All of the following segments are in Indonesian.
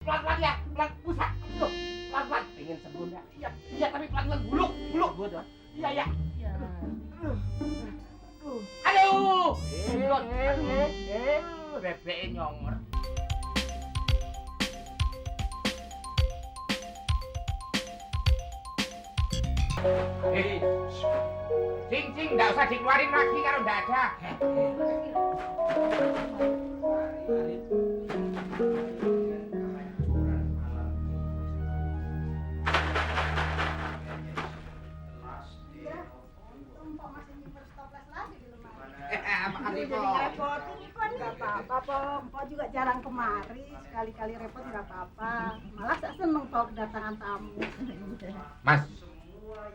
pelan-pelan ya, pelan, pusat, loh, pelan-pelan. Pengen sembuh nggak? Iya, tapi pelan-pelan, buluk gua tuh. Iya. Aduh, bebeknya nyongor. Cing, nggak usah dikeluarin lagi kalau nggak ada. Makasih, Po. Repotin nih, Po. Nggak apa-apa, Po. Po juga jarang kemari. Sekali-kali repot nggak apa-apa. Malah saya seneng, Po, kedatangan tamu. Mas,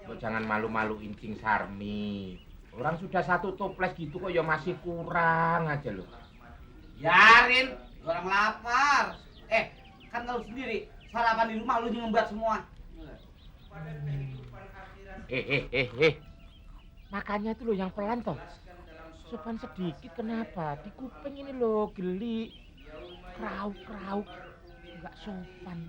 lo jangan malu-maluin Cing Sarmi. Orang sudah satu toples gitu kok ya masih kurang aja lo. Yarin, orang lapar. Kan tahu sendiri, sarapan di rumah lu nyembat semua. Makanya itu lo yang pelan toh. Sopan sedikit kenapa? Di kuping ini lo geli. Krauk. Enggak sopan.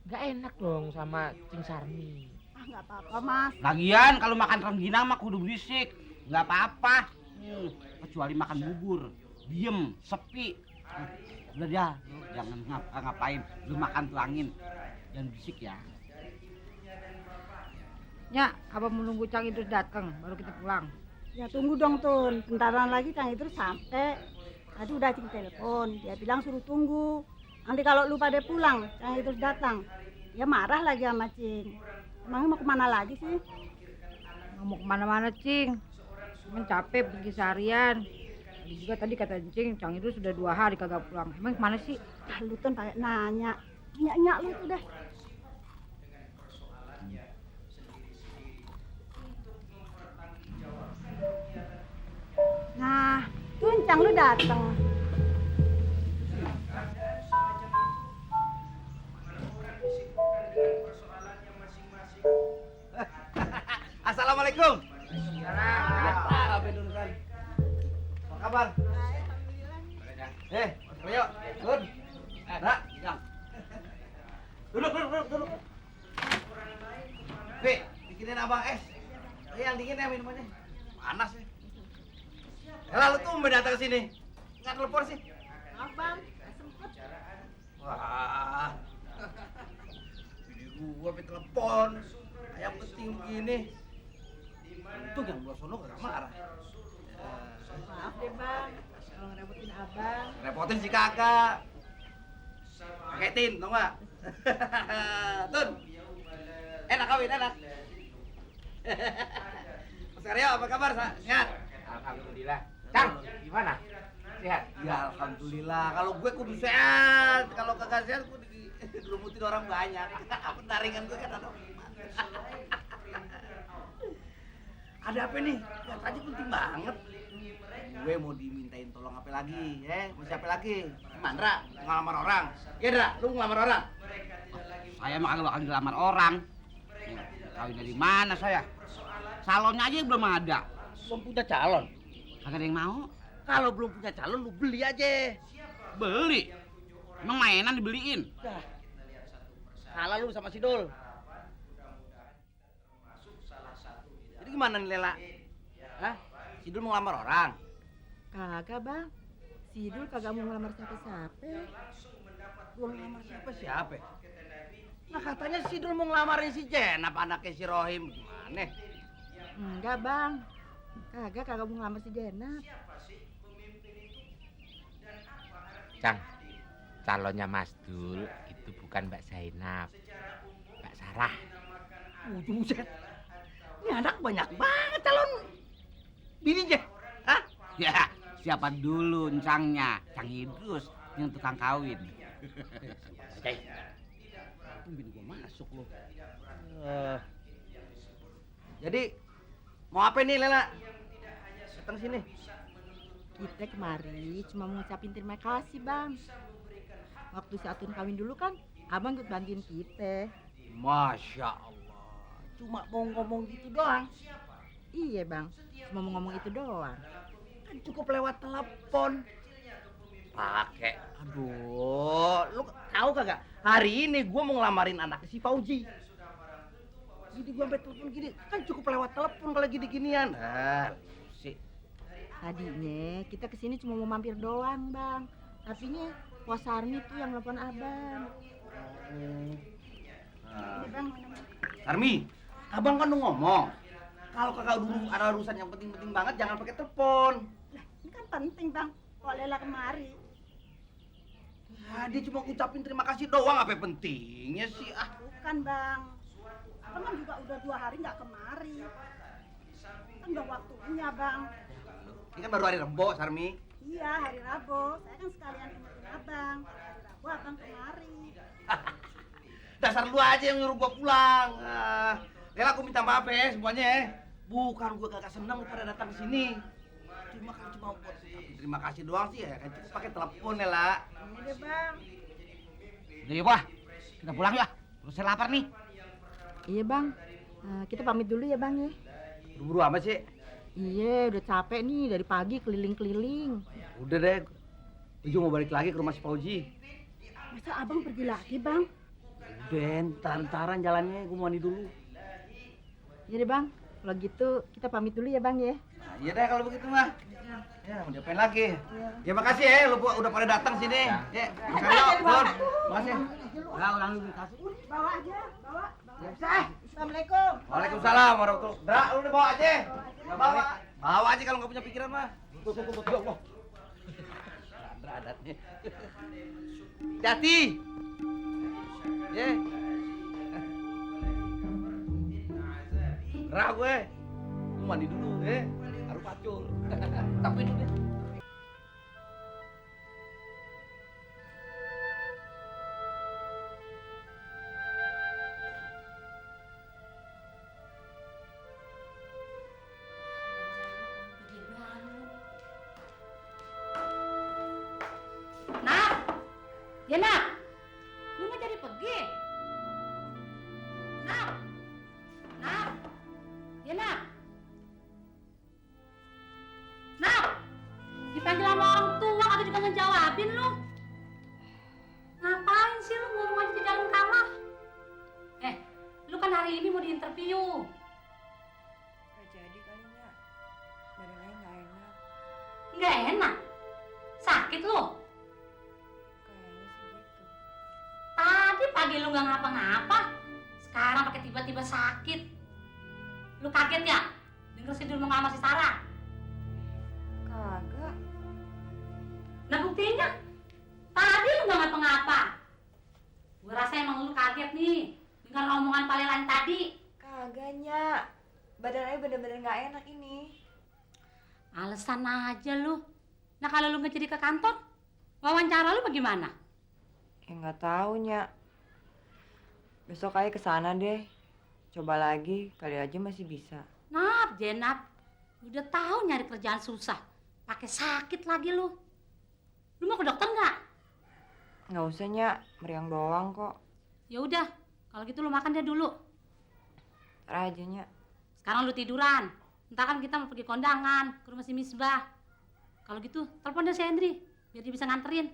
Enggak enak dong sama Cing Sarmi. Nggak apa-apa, Mas. Lagian kalau makan rengginang mah kudu berisik. Nggak apa-apa. Kecuali makan bubur. Diem, sepi. Udah dah, lu jangan ngapain. Lu makan tuh angin. Jangan berisik ya. Nya, abang menunggu Cang Idrus datang, baru kita pulang. Ya tunggu dong, Tun. Bentaran lagi Kang Idrus sampai. Tadi udah Cing telepon. Dia bilang suruh tunggu. Nanti kalau lu pada pulang, Kang Idrus datang. Dia marah lagi sama Cing. Emangnya mau kemana lagi sih? Nggak mau kemana-mana, Cing. Cuman capek pergi seharian. Juga tadi kata Cing, Cang Idrus sudah 2 hari kagak pulang. Emang kemana sih? Lu Tun kayak nanya. Nyak lu tuh dah. Nah, Tun, Cang lu datang. Assalamualaikum. Apa kabar? Ayo, Tun. Nak, Jang. Duduk. Fi, bikinin abang es. Yang dingin ya minumannya. Panas nih. Lalu tuh datang ke sini. Nggak telepon sih. Abang, sempet. Wah. Bini gua sampai telepon. Yang penting begini. Itu yang gua sono kagak marah. Maaf deh, Bang. Kalau ngerepotin Abang. Repotin sih kakak. Paketin, tau nggak? Tun. Enak kawin, enak. Mas Karyo, apa kabar? Sehat? Alhamdulillah. Cang, gimana? Sehat? Ya alhamdulillah. Kalau gue kudu sehat. Kalau kagak sehat gue dirumutin orang banyak. Pendaringan gue kan ada. Ada apa nih? Lihat aja penting banget. Gue mau dimintain tolong apa lagi? Mau siapa lagi? Mandra, ngelamar orang. Ya Dra, lu ngelamar orang? Saya mah kagak bakal dilamar orang. Kawin dari mana saya? Salonnya aja belum ada. Belum punya calon. Kagak ada yang mau. Kalau belum punya calon lu beli aja. Beli? Emang mainan dibeliin? Dah. Salah lu sama si Dul. Jadi gimana nih Lela? Hah? Si Dul mau ngelamar orang? Kagak, Bang. Si Dul kagak mau ngelamar siapa-siapa. Dul ngelamar siapa? Nah katanya si Dul mau ngelamarin si Jenap anaknya si Rohim. Gimana? Enggak, Bang. Kagak mau ngelamar si Jenap. Cang, calonnya Mas Dul itu bukan Mbak Zainab, Mbak Sarah. Buset. Ini anak banyak banget calon bininya. Hah? Ya, siapa dulu encangnya? Cang Idrus yang tukang kawin. Oke. Itu bini gua masuk lu. Jadi mau apa nih Lela? Datang sini. Kita kemari cuma mau ngucapin terima kasih, Bang. Waktu si Atun kawin dulu kan, Abang ikut bantuin kita. Masya Allah. Cuma mau ngomong gitu doang. Iya, Bang. Cuma mau ngomong itu doang. Kan cukup lewat telepon. pakai. Aduh, lu tahu kagak? Hari ini gua mau ngelamarin anak si Fauji. Jadi gua sampai telepon gini, kan cukup lewat telepon kalau gini-ginian. Nah, sih. Tadinya kita kesini cuma mau mampir doang, Bang. Tapinya Pos Sarmi tuh yang nelfon Abang. Nah, Ini Bang, minum. Sarmi, abang kan udah ngomong. Kalau kakak dulu ada urusan yang penting-penting banget, jangan pakai telepon. Lah, ini kan penting, Bang. Kok Lela kemari? Nah, dia cuma ngucapin terima kasih doang, apa pentingnya sih? Ah, Bukan, Bang. Abang kan juga udah 2 hari nggak kemari. Kan udah waktunya, Bang. ini kan baru hari Rebo, Sarmi. Iya, hari Rabu. Saya kan sekalian ingetin Abang. Hari Rabu Abang kemari. Dasar lu aja yang nyuruh gua pulang. Lela, aku minta maaf ya semuanya ya. Bukan gua kagak seneng lu pada datang ke sini. Cuma kan cuma buat terima kasih doang sih ya. Kan cukup pakai telepon Lela. Ini deh, Bang. Udah yuk, Wah. Kita pulang ya. Terus saya lapar nih. Iya, Bang. Kita pamit dulu ya, Bang ya. Buru-buru amat sih. Iya, udah capek nih dari pagi keliling-keliling. Udah deh. Ujung mau balik lagi ke rumah si Fauji. Masa Abang pergi lagi, Bang? Udah, ntar-ntaran jalannya gua mau mandi dulu. Iya deh, Bang. Kalau gitu kita pamit dulu ya, Bang ya. Nah, iya deh kalau begitu mah. Ya, mau diapain lagi? Ya makasih ya, lu udah pada datang sini. Ya, makasih, Don. Makasih. Nah, ulang dulu kasih. Bawa aja, bawa. Ya, bisa. Assalamualaikum. Waalaikumsalam warahmatullahi. Dra, lu udah bawa aja. Nggak bawa. Bawa aja kalau nggak punya pikiran mah. Tuh, ya Allah. Dra adatnya. Hati. Ye. Dra gue. Lu mandi dulu, Harus pacul. Tapi dulu deh. Nak, ya nak, lu nggak jadi pergi. Nak, ya nak, dipanggil sama orang tua atau juga ngejawabin lu. Ngapain sih lu ngomong aja di dalam kamar? Lu kan hari ini mau diinterview. Gak jadi kalinya. Badannya nggak enak. Nggak enak? Sakit lu? Kayaknya sih gitu. Tadi pagi lu nggak ngapa-ngapa, sekarang pakai tiba-tiba sakit. Lu kaget ya? Denger si Dul mau ngelamar si Sarah. Kagak. Nah buktinya, tadi lu nggak ngapa-ngapa. Gua rasa emang lu kaget nih, dengar omongan Palelan tadi. Kagaknya. Badannya bener-bener nggak enak ini. Alasan aja lu. Nah kalau lu nggak jadi ke kantor, wawancara lu bagaimana? Ya nggak tahu, Nya. Besok aja ke sana deh. Coba lagi, kali aja masih bisa. Nap, Jenap, udah tahu nyari kerjaan susah, pakai sakit lagi lu. Lu mau ke dokter nggak? Nggak usah, Nya. Meriang doang kok. Ya udah, kalau gitu lu makan dia dulu. Ntar aja, Nya. Sekarang lu tiduran. Ntar kan kita mau pergi kondangan ke rumah si Misbah. Kalau gitu, telepon deh si Hendri biar dia bisa nganterin.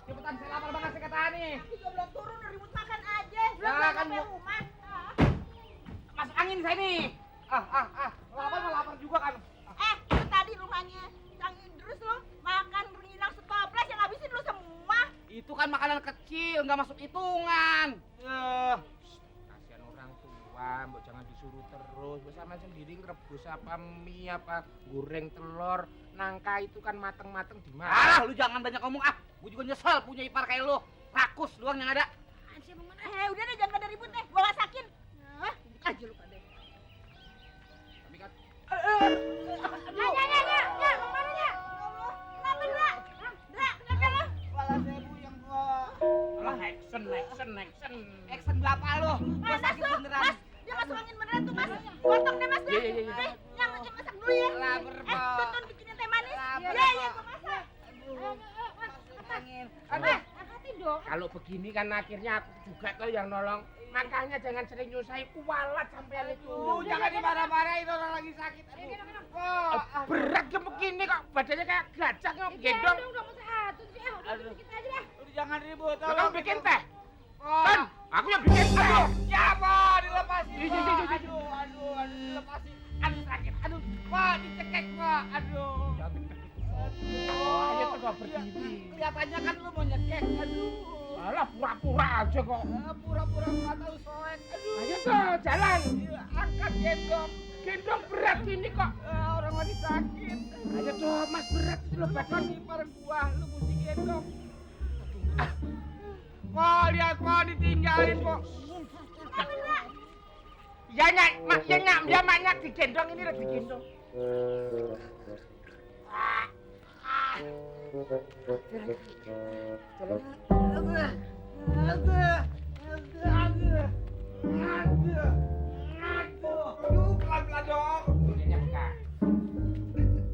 Cepetan, saya lapar banget saya kata nih. Juga belum turun, udah ribut makan aja. Ya, Belum kan sampai gua- rumah. Masuk angin saya nih. Lapar mah lapar juga kan. Itu tadi rumahnya Kang Idrus lo makan rengginang setoples yang habisin lu semua. Itu kan makanan kecil, nggak masuk hitungan. Kasihan orang tua, mbok jangan disuruh terus. Mbok sama sendiri ngerebus apa mie apa goreng telur. Nangka itu kan mateng-mateng di mana? Lu jangan banyak ngomong Gue juga nyesel punya ipar kayak lu. Rakus doang yang ada. Udah deh jangan pada ribut deh, gua masakin. Nah, ribut aja lu pada. Kepala saya buyang, Pak. Alah, action. Action berapa lo? Gua sakit beneran. Dia masuk angin beneran tuh mas. Potong deh mas. Iya. Yang masak dulu ya. Lapar, Pak. Tonton bikinin teh manis. Lapar, Iya, Pak. gua masak. Masuk angin. Angkatin dong. Kalau begini kan akhirnya aku juga tuh yang nolong. Makanya jangan sering nyusahin kualat sampean itu. Jangan dimarah-marahin orang lagi sakit. Kok. Berat ke begini kok badannya kayak gajah kok gendong. Aduh. Jangan ribut. Lah, kamu bikin teh. Kok. Kan, aku yang bikin teh. Ya, Pak, dilepasin. Ih, Pak. Aduh, dilepasin. Aduh, sakit. Aduh, Pak, dicekek, Pak. Aduh. Ayo tuh kok berdiri. Kelihatannya kan lu mau nyekek. Aduh. Alah, pura-pura aja kok. Pura-pura nggak tahu soek. Aduh. Ayo tuh, jalan. Iya, angkat gendong. Gendong berat ini kok. Orang lagi sakit. Ayo tuh, Mas, berat itu loh Lu badan. kan ipar gua, lu mesti gendong. Kok lihat kok ditinggalin kok. Ya nyak, dia maknya digendong ini udah digendong. Pelan-pelan dong. Bunyinya buka.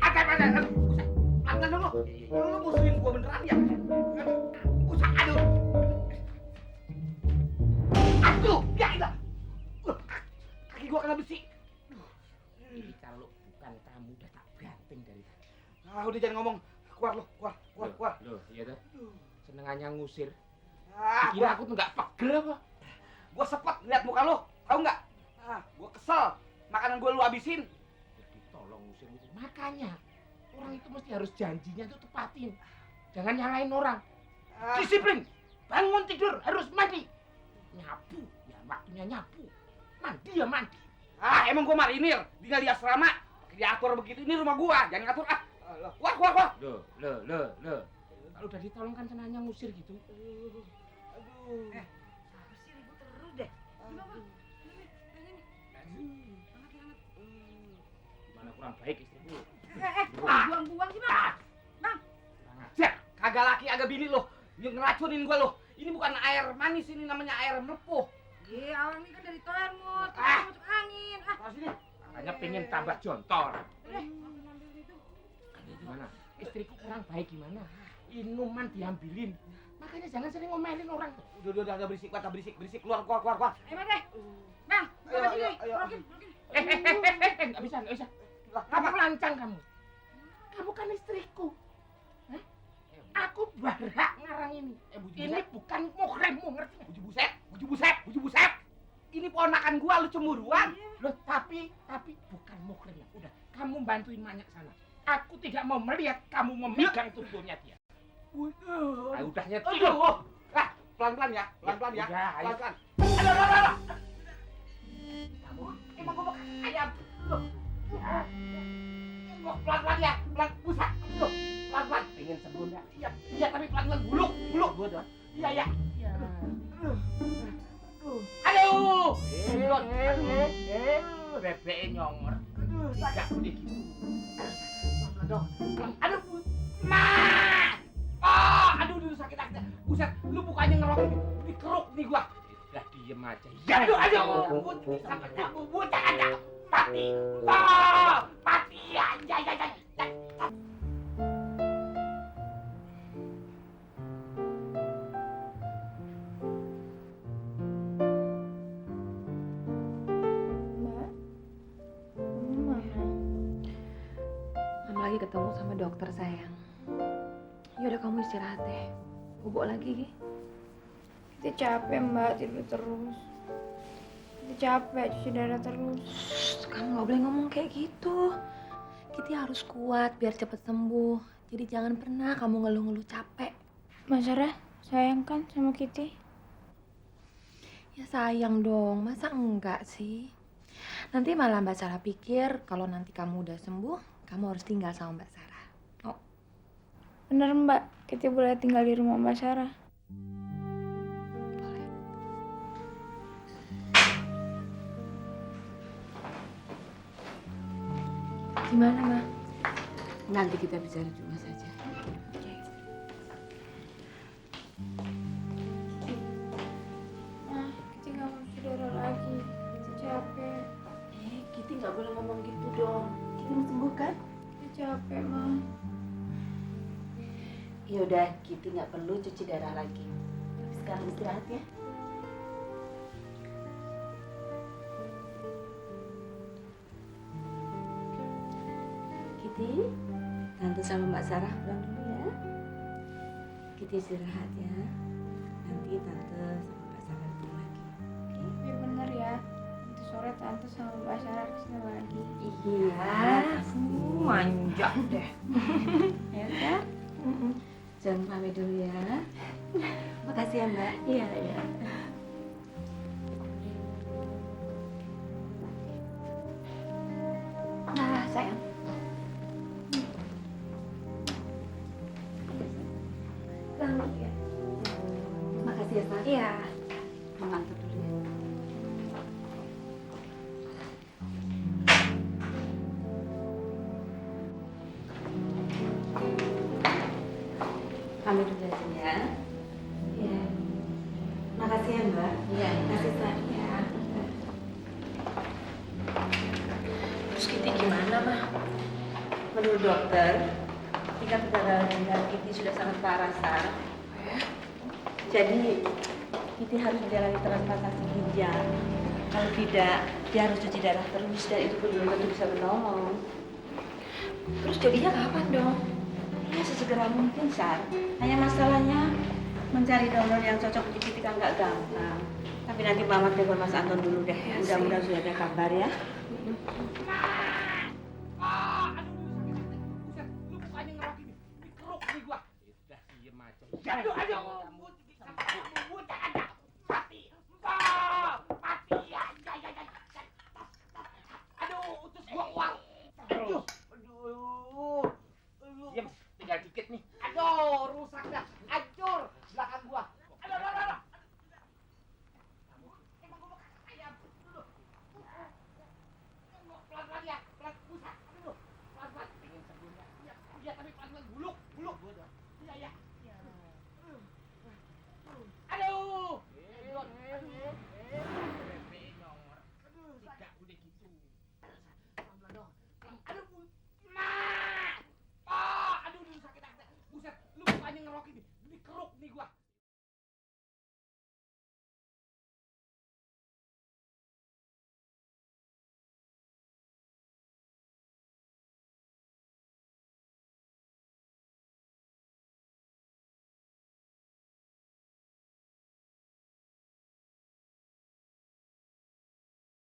Pelan-pelan dong lo. Lu musuhin gua beneran ya? Aduh. Aduh, ya ilah. Kaki gua kena besi. Ini kalau bukan kamu udah tak banting dari tadi. Udah jangan ngomong. Keluar lo, keluar. Loh, iya tuh. Senengannya ngusir. Gua Kira aku tuh nggak pegel apa? gua sepet lihat muka lo. Tahu nggak? Gua kesel. Makanan gua lu habisin. Jadi tolong ngusir. Makanya orang itu mesti harus janjinya tuh tepatin. Jangan nyalain orang. Disiplin. Bangun tidur harus mandi. Nyapu, ya waktunya nyapu. Mandi ya mandi. Emang gua marinir. Tinggal di asrama. Diatur begitu, ini rumah gua. Jangan ngatur Wah. Loh. Kalau udah ditolong kan senangnya ngusir gitu. Aduh. Apa sih ribut terus deh? Gimana kurang baik istriku? Buang-buang sih bang. Kurang ajar. Kagak laki, agak bini lo. Yang ngeracunin gua lo. Ini bukan air manis, ini namanya air melepuh. Iya, awal ini kan dari termos, masuk angin. Sini. Makanya pengen tambah jontor. Ambil itu. Gimana? Istriku kurang baik gimana? Inuman diambilin. Makanya jangan sering ngomelin orang. Udah berisik, berisik. Keluar. Ayo deh. Bang, Ayo, sini. ayo. Rokin. Nggak bisa. Lah, Kamu apa? lancang kamu. Kamu kan istriku. Hah? Aku barak ngarang ini. Ini bukan muhrimmu, ngerti nggak? Buju buset. Ini ponakan gua, lu cemburuan. Loh, tapi bukan muhrimnya. Udah, kamu bantuin Manyak sana. Aku tidak mau melihat kamu memegang tubuhnya dia. Udah nyetir. Aduh. Pelan-pelan ya. Udah, ayo. Pelan-pelan. Aduh. Kamu emang gua makan ayam. Loh. Gua pelan-pelan ya. Pusat. Loh. Pelan-pelan. Pengen sembuh enggak? Iya, tapi pelan-pelan. Buluk. Gua dah. Iya. Ya. Aduh. Bebek nyongor. Aduh, Tidak boleh gitu. pelan-pelan dong. Aduh. Aduh, sakit. Buset, lu bukannya ngerok ini. Dikeruk nih gua. Udah diem aja. Aduh. Sampai kamu buta ada. Mati. Mati. Ya. Mbak, kamu mana? Mama lagi ketemu sama dokter sayang. Yaudah kamu istirahat deh. Bubuk lagi, Gi. Kita capek mbak tidur terus. Kita capek cuci darah terus. Shh, kamu nggak boleh ngomong kayak gitu. Kita harus kuat biar cepet sembuh. Jadi jangan pernah kamu ngeluh-ngeluh capek. Mas Sarah sayang kan sama Kitty? Ya sayang dong, masa enggak sih? Nanti malah Mbak Sarah pikir kalau nanti kamu udah sembuh, kamu harus tinggal sama Mbak Sarah. Bener mbak, Kitty boleh tinggal di rumah Mbak Sarah. Boleh. Gimana, Ma? Nanti kita bicara di rumah saja. Ma, Kiti nggak mau cuci darah lagi. Kiti capek. Kita nggak boleh ngomong gitu dong. Kita mau sembuh kan? Kiti capek, Ma. Ya udah, kita nggak perlu cuci darah lagi. Tapi sekarang istirahat ya. Kiti, Tante sama Mbak Sarah pulang dulu ya. Kiti istirahat ya. Nanti Tante sama Mbak Sarah datang lagi. Oke? Ya bener ya. Nanti sore Tante sama Mbak Sarah kesini lagi. Iya. Manja deh. Ya kan? Jangan pamit dulu ya. Makasih ya Mbak. Iya, iya. Nah, sayang. Selamat ya. Makasih ya, Sar. Iya. Mantap dulu ya. Pamit dulu aja ya. Iya. Makasih ya, Mbak. Iya. Makasih, Sar. Iya. Terus Kiti gimana, Ma? Menurut dokter, tingkat darah ginjal Kiti sudah sangat parah, Sar. Jadi, Kiti harus menjalani transplantasi ginjal. Kalau tidak, dia harus cuci darah terus dan itu belum tentu bisa menolong. Terus jadinya kapan dong? Ya, sesegera mungkin, Sar. Hanya masalahnya mencari donor yang cocok untuk Kiti kan nggak gampang. Tapi nanti Mama telepon Mas Anton dulu deh. Mudah-mudahan sudah ada kabar ya. Lu bukannya ngerokin mikrok nih gua. Udah diem aja. Aduh, jangan mati. Mati ya. Aduh, utus gua uang. Aduh. Diem, tinggal dikit nih.